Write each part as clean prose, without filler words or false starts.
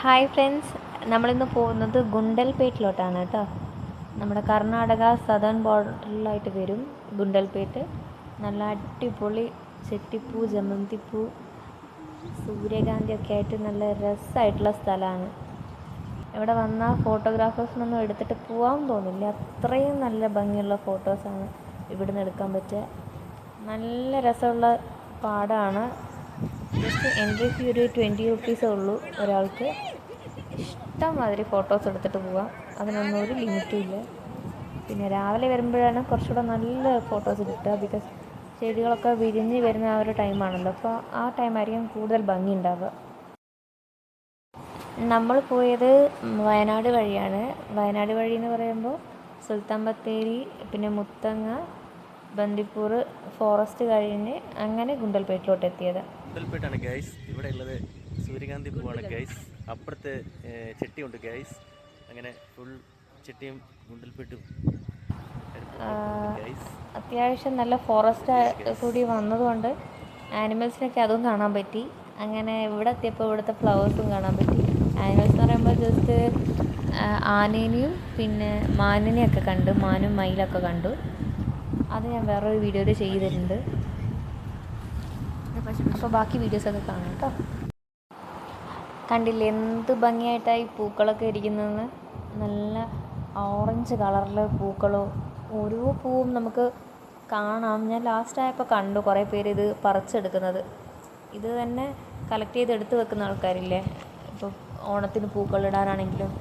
Hi friends, നമ്മളിന്ന് പോകുന്നത് ഗുണ്ടൽപേട്ടിലോട്ടാണ് കേട്ടോ. നമ്മുടെ കർണാടക സദേൺ ബോർഡറിലായിട്ട് വരും ഗുണ്ടൽപേട്ട്. നല്ല അടിപൊളി ചെത്തിപ്പൂ, ജമന്തിപ്പൂ, സൂര്യകാന്തി ഒക്കെ ആയിട്ട് നല്ല രസമായിട്ടുള്ള സ്ഥലമാണ്. ഇവിടെ വന്നാൽ ഫോട്ടോഗ്രാഫേഴ്സിനൊന്നും എടുത്തിട്ട് പോകാൻ തോന്നില്ല, അത്രയും നല്ല ഭംഗിയുള്ള ഫോട്ടോസാണ് ഇവിടുന്ന് എടുക്കാൻ പറ്റുക. നല്ല രസമുള്ള പാടമാണ്. ജസ്റ്റ് എൻട്രി ഫീ ഒരു 20 റുപ്പീസേ ഉള്ളൂ ഒരാൾക്ക്. ഇഷ്ടംമാതിരി ഫോട്ടോസ് എടുത്തിട്ട് പോവാം, അതിനൊന്നും ഒരു ലിമിറ്റും ഇല്ല. പിന്നെ രാവിലെ വരുമ്പോഴാണ് കുറച്ചുകൂടെ നല്ല ഫോട്ടോസ് കിട്ടുക, ബിക്കോസ് ചെടികളൊക്കെ വിരിഞ്ഞ് വരുന്ന ആ ഒരു ടൈമാണല്ലോ, അപ്പോൾ ആ ടൈമായിരിക്കും കൂടുതൽ ഭംഗി ഉണ്ടാവുക. നമ്മൾ പോയത് വയനാട് വഴിയാണ്. വയനാട് വഴി എന്ന് പറയുമ്പോൾ സുൽത്താൻ ബത്തേരി, പിന്നെ മുത്തങ്ങ, ബന്ദിപ്പൂർ ഫോറസ്റ്റ് കഴിഞ്ഞ് അങ്ങനെ ഗുണ്ടൽപേട്ടിലോട്ട് എത്തിയത്. ഗുണ്ടൽപേട്ടാണ് ഗൈസ്. ഇവിടെ ഉള്ളത് സൂര്യകാന്തി പൂവാണ് ഗൈസ്. അപ്പുറത്തെ ചെട്ടിയുണ്ട് ഗൈസ്. അങ്ങനെ ഫുൾ ചെട്ടിയും ഗുണ്ടൽപേട്ടും അത്യാവശ്യം നല്ല ഫോറസ്റ്റ് കൂടി വന്നതുകൊണ്ട് ആനിമൽസിനൊക്കെ അതും കാണാൻ പറ്റി. അങ്ങനെ ഇവിടെ എത്തിയപ്പോൾ ഇവിടുത്തെ ഫ്ലവേഴ്സും കാണാൻ പറ്റി. ആനിമൽസ് എന്ന് പറയുമ്പോൾ ജസ്റ്റ് ആനേനെയും പിന്നെ മാനിനെയൊക്കെ കണ്ടു, മാനും മയിലൊക്കെ കണ്ടു. അത് ഞാൻ വേറൊരു വീഡിയോയിൽ ചെയ്തിട്ടുണ്ട്. അപ്പോൾ ബാക്കി വീഡിയോസൊക്കെ കാണാം കേട്ടോ. കണ്ടില്ലേ എന്ത് ഭംഗിയായിട്ടായി പൂക്കളൊക്കെ ഇരിക്കുന്നതെന്ന്. നല്ല ഓറഞ്ച് കളറിൽ പൂക്കളോ, ഓരോ പൂവും നമുക്ക് കാണാം. ഞാൻ ലാസ്റ്റായപ്പോൾ കണ്ടു കുറേ പേര് ഇത് പറിച്ചെടുക്കുന്നത്. ഇത് തന്നെ കളക്ട് ചെയ്ത് എടുത്ത് വെക്കുന്ന ആൾക്കാരില്ലേ, ഇപ്പോൾ ഓണത്തിന് പൂക്കളിടാനാണെങ്കിലും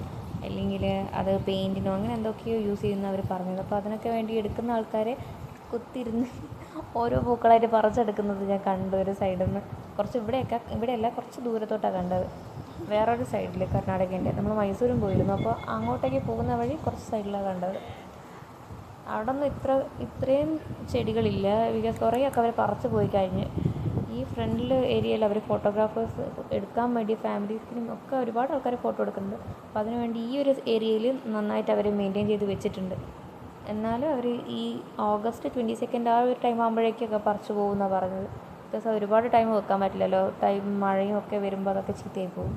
അല്ലെങ്കിൽ അത് പെയിൻറ്റിനോ അങ്ങനെ എന്തൊക്കെയോ യൂസ് ചെയ്യുന്നവർ പറഞ്ഞത്. അപ്പോൾ അതിനൊക്കെ വേണ്ടി എടുക്കുന്ന ആൾക്കാരെ കുത്തിരുന്ന് ഓരോ പൂക്കളായിട്ട് പറിച്ചെടുക്കുന്നത് ഞാൻ കണ്ടു ഒരു സൈഡിൽ നിന്ന്. കുറച്ച് ഇവിടെയല്ല, കുറച്ച് ദൂരത്തോട്ടാണ് കണ്ടത്. വേറൊരു സൈഡിൽ കർണാടകേൻ്റെ, നമ്മൾ മൈസൂരും പോയിരുന്നു, അപ്പോൾ അങ്ങോട്ടേക്ക് പോകുന്ന വഴി കുറച്ച് സൈഡിലാണ് കണ്ടത്. അവിടെ ഒന്നും ഇത്രയും ചെടികളില്ല, ബിക്കോസ് കുറേയൊക്കെ അവർ പറിച്ച് പോയി കഴിഞ്ഞ്. ഈ ഫ്രണ്ടിൽ ഏരിയയിൽ അവർ ഫോട്ടോഗ്രാഫേഴ്സ് എടുക്കാൻ വേണ്ടി ഫാമിലീസിനും ഒക്കെ ഒരുപാട് ആൾക്കാർ ഫോട്ടോ എടുക്കുന്നുണ്ട്. അപ്പോൾ അതിനുവേണ്ടി ഈ ഒരു ഏരിയയിൽ നന്നായിട്ട് അവർ മെയിൻറ്റെയിൻ ചെയ്ത് വെച്ചിട്ടുണ്ട്. എന്നാലും അവർ ഈ ഓഗസ്റ്റ് 22 ആ ഒരു ടൈം ആകുമ്പോഴേക്കൊക്കെ പറിച്ചു പോകുമെന്നാണ് പറഞ്ഞത്. ബിക്കോസ് ഒരുപാട് ടൈം വെക്കാൻ പറ്റില്ലല്ലോ, മഴയും ഒക്കെ വരുമ്പോൾ അതൊക്കെ ചീത്തയായി പോകും.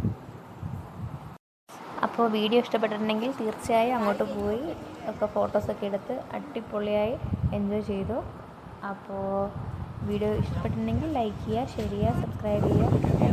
അപ്പോൾ വീഡിയോ ഇഷ്ടപ്പെട്ടിട്ടുണ്ടെങ്കിൽ തീർച്ചയായും അങ്ങോട്ട് പോയി ഒക്കെ ഫോട്ടോസൊക്കെ എടുത്ത് അടിപൊളിയായി എൻജോയ് ചെയ്തു. അപ്പോൾ വീഡിയോ ഇഷ്ടപ്പെട്ടിട്ടുണ്ടെങ്കിൽ ലൈക്ക് ചെയ്യുക, ഷെയർ ചെയ്യുക, സബ്സ്ക്രൈബ് ചെയ്യുക.